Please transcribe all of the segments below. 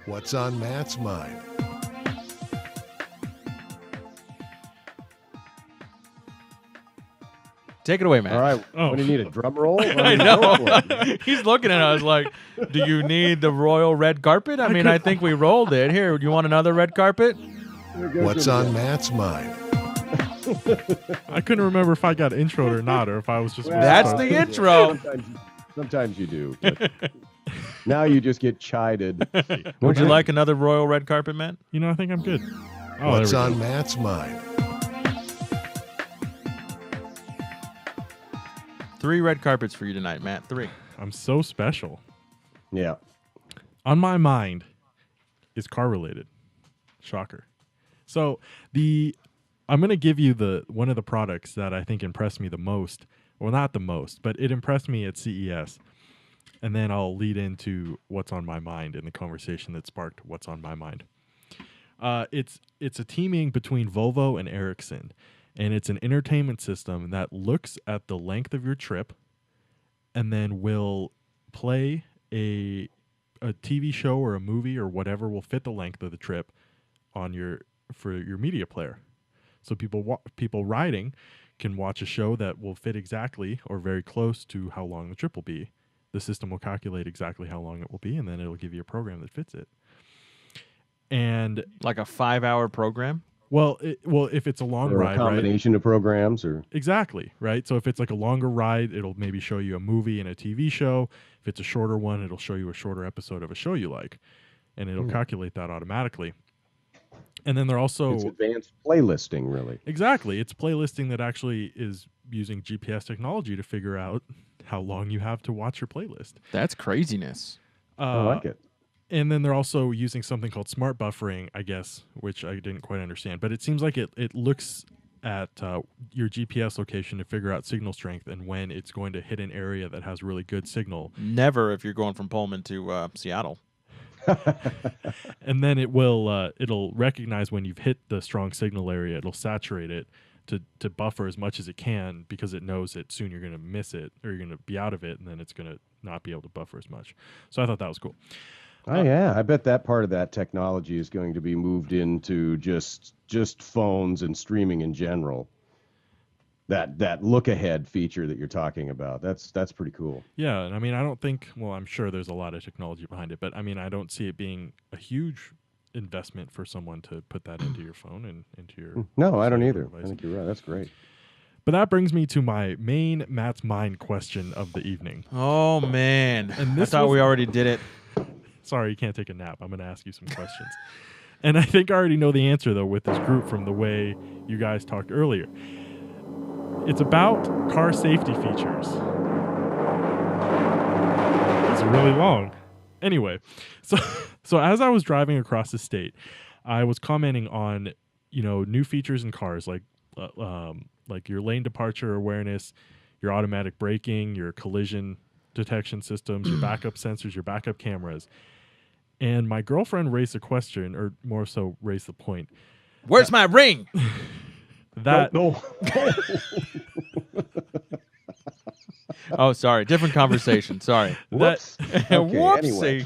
What's on Matt's mind? Take it away, Matt. All right. Oh. What do you need, a drum roll? I know. He's looking at us like, do you need the royal red carpet? I mean, I think we rolled it. Here, do you want another red carpet? What's on Matt's mind? I couldn't remember if I got introed or not, or if I was just. That's the intro. Sometimes you do. But now you just get chided. Would you like another royal red carpet, Matt? You know, I think I'm good. Oh, What's there we on go. Matt's mind? 3 red carpets for you tonight, Matt. 3. I'm so special. Yeah. On my mind is car related. Shocker. So I'm going to give you one of the products that I think impressed me the most. Well, not the most, but it impressed me at CES. And then I'll lead into what's on my mind in the conversation that sparked what's on my mind. It's a teaming between Volvo and Ericsson, and it's an entertainment system that looks at the length of your trip and then will play a TV show or a movie or whatever will fit the length of the trip for your media player. So people riding can watch a show that will fit exactly or very close to how long the trip will be. The system will calculate exactly how long it will be, and then it'll give you a program that fits it. And Like a 5-hour program? well, if it's a long Or ride, a combination of programs, or exactly, right? So if it's like a longer ride, it'll maybe show you a movie and a TV show. If it's a shorter one, it'll show you a shorter episode of a show you like, and it'll calculate that automatically. And then they're also it's advanced playlisting, really. exactly, it's playlisting that actually is using GPS technology to figure out how long you have to watch your playlist. That's craziness. I like it. And then they're also using something called smart buffering, I guess, which I didn't quite understand. But it seems like it looks at your GPS location to figure out signal strength and when it's going to hit an area that has really good signal. Never if you're going from Pullman to Seattle. And then it'll recognize when you've hit the strong signal area. It'll saturate it to buffer as much as it can because it knows that soon you're going to miss it or you're going to be out of it, and then it's going to not be able to buffer as much. So I thought that was cool. Oh yeah, I bet that part of that technology is going to be moved into just phones and streaming in general. That look ahead feature that you're talking about, that's pretty cool. Yeah, and I mean, I don't think. Well, I'm sure there's a lot of technology behind it, but I mean, I don't see it being a huge investment for someone to put that into your phone and into your. No, I don't cellular either. device. I think you're right. That's great. But that brings me to my main Matt's Mind question of the evening. Oh, man. And I this thought was- we already did it. Sorry, you can't take a nap. I'm going to ask you some questions. And I think I already know the answer, though, with this group from the way you guys talked earlier. It's about car safety features. It's really long. Anyway, so as I was driving across the state, I was commenting on, new features in cars like your lane departure awareness, your automatic braking, your collision detection systems, your backup sensors, your backup cameras. And my girlfriend raised a question, or more so raised the point, Where's my ring? that No. Oh, sorry. Different conversation. Sorry. Whoops. Okay, Whoopsie. anyway.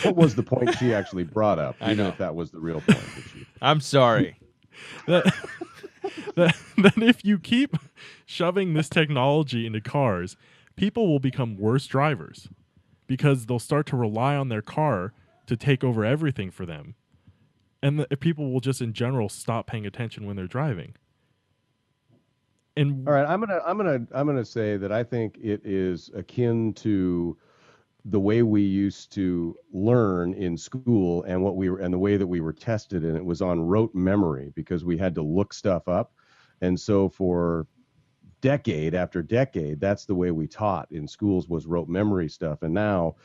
What was the point she actually brought up? I Even know. if that was the real point. That she... I'm sorry. that if you keep shoving this technology into cars, people will become worse drivers because they'll start to rely on their car to take over everything for them. And people will just in general stop paying attention when they're driving. And All right, I'm gonna say that I think it is akin to the way we used to learn in school and the way that we were tested, and it was on rote memory because we had to look stuff up. And so for decade after decade, that's the way we taught in schools, was rote memory stuff. And now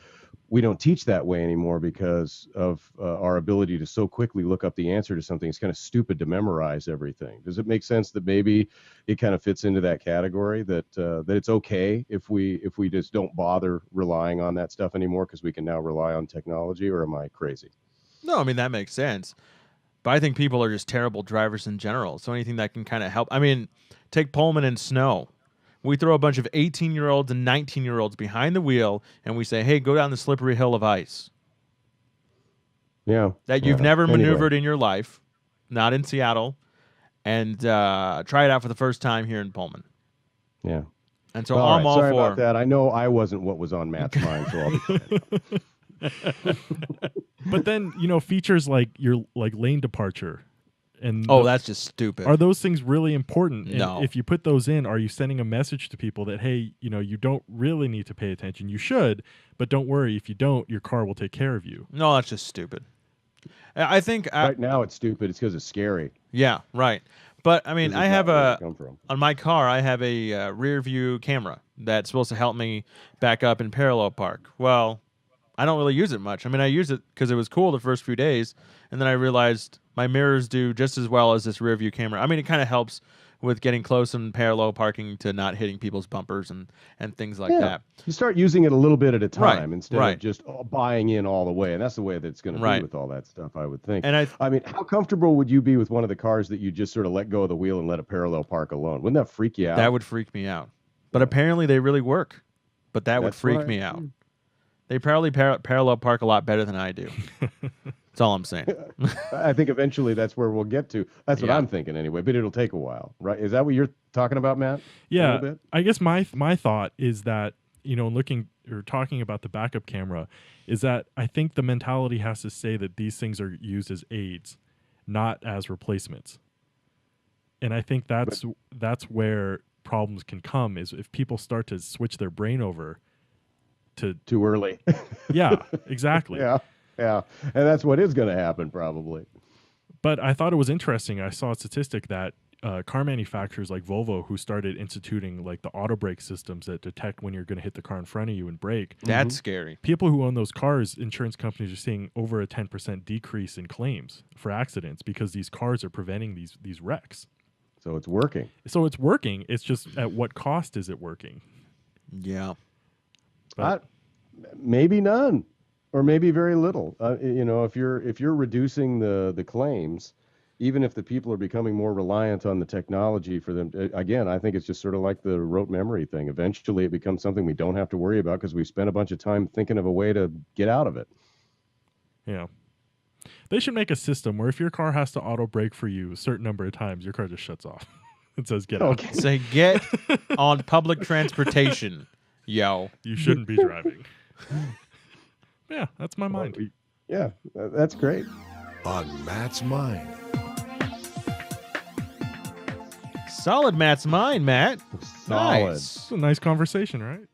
we don't teach that way anymore because of our ability to so quickly look up the answer to something. It's kind of stupid to memorize everything. Does it make sense that maybe it kind of fits into that category, that it's okay if we just don't bother relying on that stuff anymore because we can now rely on technology? Or am I crazy? No, I mean, that makes sense. But I think people are just terrible drivers in general. So anything that can kind of help. I mean, take Pullman and snow. we throw a bunch of 18-year-olds and 19-year-olds behind the wheel, and we say, hey, go down the slippery hill of ice Yeah. that you've Yeah. never Anyway. maneuvered in your life, not in Seattle, and try it out for the first time here in Pullman. Yeah. And so All I'm right, all sorry for about that. I know I wasn't what was on Matt's mind, so I'll be quiet. But then, features like your lane departure and Oh, that's just stupid. are those things really important? And No. if you put those in, are you sending a message to people that, hey, you don't really need to pay attention? You should, but don't worry. If you don't, your car will take care of you. No, that's just stupid. I think, Right now it's stupid. It's because it's scary. yeah, right. But, I mean, 'Cause I it's have not where a, it come from. on my car, I have a rear view camera that's supposed to help me back up in parallel park. Well, I don't really use it much. I mean, I use it because it was cool the first few days, and then I realized my mirrors do just as well as this rear view camera. I mean, it kind of helps with getting close and parallel parking to not hitting people's bumpers and things like that. You start using it a little bit at a Right, time instead right. of just buying in all the way, and that's the way that it's going to Right. be with all that stuff, I would think. And I mean, how comfortable would you be with one of the cars that you just sort of let go of the wheel and let it parallel park alone? Wouldn't that freak you out? That would freak me out. But apparently they really work. But that would That's freak what I- me out. They probably parallel park a lot better than I do. That's all I'm saying. I think eventually that's where we'll get to. That's what Yeah. I'm thinking anyway, but it'll take a while, right? Is that what you're talking about, Matt? Yeah, little bit? I guess my thought is that looking or talking about the backup camera is that I think the mentality has to say that these things are used as aids, not as replacements. And I think that's where problems can come is if people start to switch their brain over to Too early. yeah, exactly. Yeah. And that's what is going to happen probably. But I thought it was interesting. I saw a statistic that car manufacturers like Volvo, who started instituting like the auto brake systems that detect when you're going to hit the car in front of you and brake, That's scary. people who own those cars, insurance companies are seeing over a 10% decrease in claims for accidents because these cars are preventing these wrecks. So it's working. So it's working. It's just at what cost is it working? Yeah. But- Maybe none, or maybe very little. If you're reducing the claims, even if the people are becoming more reliant on the technology for them, again, I think it's just sort of like the rote memory thing. Eventually, it becomes something we don't have to worry about because we spent a bunch of time thinking of a way to get out of it. Yeah. They should make a system where if your car has to auto brake for you a certain number of times, your car just shuts off. It says get out. Okay. Say get on public transportation, yo. You shouldn't be driving. Yeah, that's my mind. Yeah, that's great. On Matt's mind. Solid Matt's mind, Matt. Solid. Nice. It's a nice conversation, right?